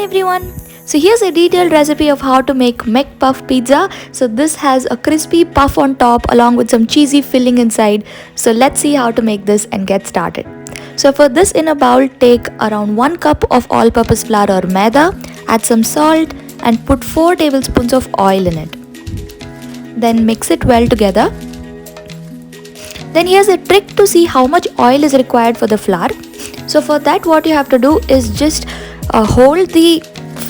Hi everyone! So here's a detailed recipe of how to make McPuff pizza. So this has a crispy puff on top along with some cheesy filling inside. So let's see how to make this and get started. So for this, in a bowl, take around 1 cup of all-purpose flour or maida, add some salt and put 4 tablespoons of oil in it. Then mix it well together. Then here's a trick to see how much oil is required for the flour. So for that, what you have to do is just hold the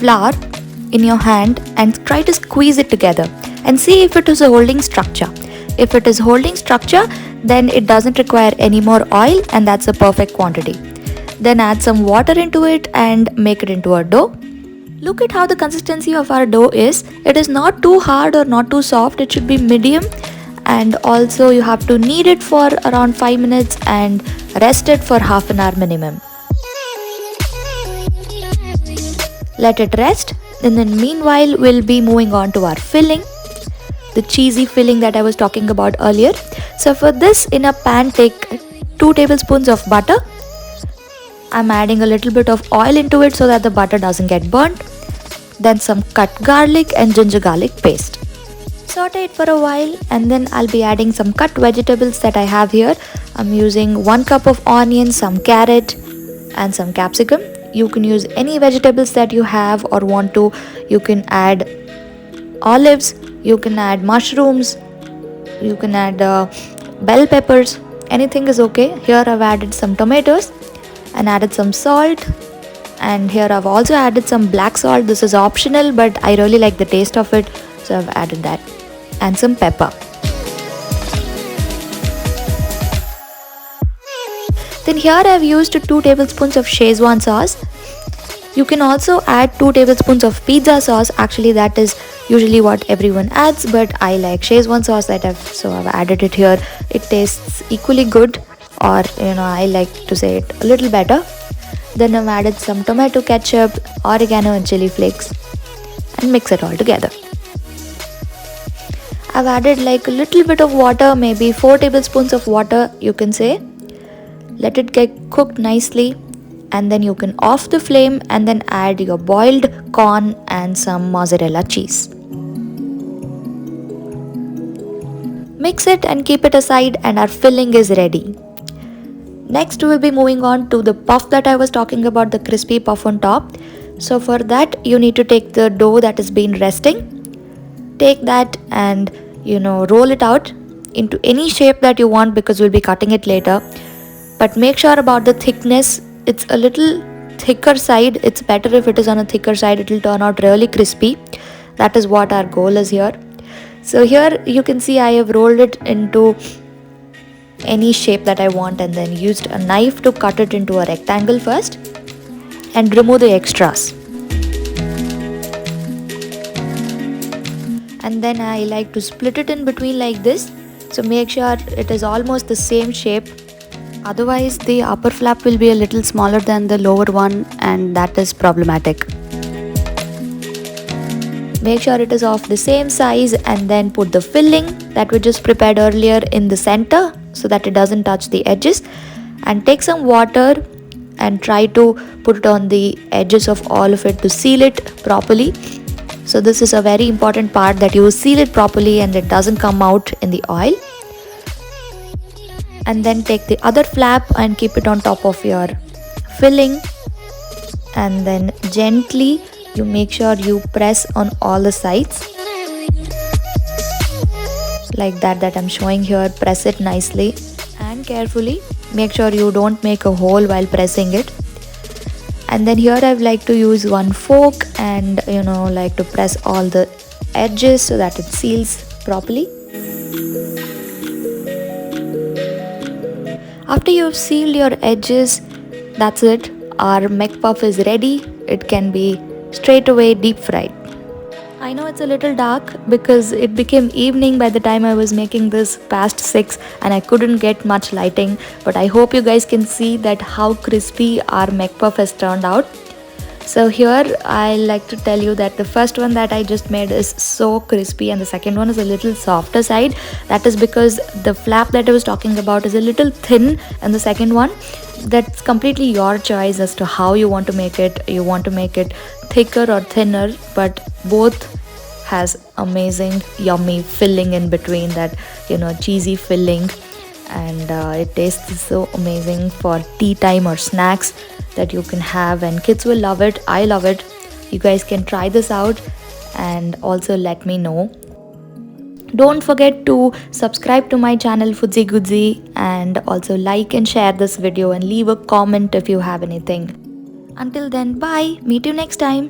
flour in your hand and try to squeeze it together and see if it is a holding structure. If it is holding structure, then it doesn't require any more oil and that's a perfect quantity. Then add some water into it and make it into a dough. Look at how the consistency of our dough is. It is not too hard or not too soft. It should be medium, and also you have to knead it for around 5 minutes and rest it for half an hour minimum. Let it rest, and then meanwhile we'll be moving on to our filling, the cheesy filling that I was talking about earlier. So for this, in a pan, take 2 tablespoons of butter. I'm adding a little bit of oil into it so that the butter doesn't get burnt. Then some cut garlic and ginger garlic paste. Saute it for a while, and then I'll be adding some cut vegetables that I have here. I'm using 1 cup of onions, some carrot and some capsicum. You can use any vegetables that you have or want to. You can add olives, you can add mushrooms, you can add bell peppers. Anything is okay. Here I've added some tomatoes and added some salt, and here I've also added some black salt. This is optional, but I really like the taste of it, so I've added that, and some pepper. Then here I've used 2 tablespoons of Szechuan sauce. You can also add 2 tablespoons of pizza sauce. Actually, that is usually what everyone adds, but I like Szechuan sauce so I've added it here. It tastes equally good, or I like to say it a little better. Then I've added some tomato ketchup, oregano and chili flakes, and mix it all together. I've added like a little bit of water, maybe 4 tablespoons of water, you can say. Let it get cooked nicely, and then you can off the flame and then add your boiled corn and some mozzarella cheese. Mix it and keep it aside, and our filling is ready. Next, we'll be moving on to the puff that I was talking about, the crispy puff on top. So for that, you need to take the dough that has been resting. Take that and roll it out into any shape that you want, because we'll be cutting it later. But make sure about the thickness. It's a little thicker side. It's better if it is on a thicker side. It will turn out really crispy. That is what our goal is here. So here you can see I have rolled it into any shape that I want, and then used a knife to cut it into a rectangle first and remove the extras. And then I like to split it in between like this. So make sure it is almost the same shape. Otherwise, the upper flap will be a little smaller than the lower one, and that is problematic. Make sure it is of the same size, and then put the filling that we just prepared earlier in the center so that it doesn't touch the edges. And take some water and try to put it on the edges of all of it to seal it properly. So this is a very important part, that you seal it properly and it doesn't come out in the oil. And then take the other flap and keep it on top of your filling, and then gently you make sure you press on all the sides like that I'm showing here. Press it nicely and carefully. Make sure you don't make a hole while pressing it. And then here I like to use one fork and like to press all the edges so that it seals properly. After you've sealed your edges, that's it. Our McPuff is ready. It can be straight away deep fried. I know it's a little dark because it became evening by the time I was making this, past 6, and I couldn't get much lighting, but I hope you guys can see that how crispy our McPuff has turned out. So here I like to tell you that the first one that I just made is so crispy and the second one is a little softer side. That is because the flap that I was talking about is a little thin, and the second one, that's completely your choice as to how you want to make it. You want to make it thicker or thinner, but both has amazing yummy filling in between, that cheesy filling, and it tastes so amazing for tea time or snacks that you can have, and kids will love it. I love it. You guys can try this out and also let me know. Don't forget to subscribe to my channel Foodzie Goodzie, and also like and share this video and leave a comment if you have anything. Until then, bye, meet you next time.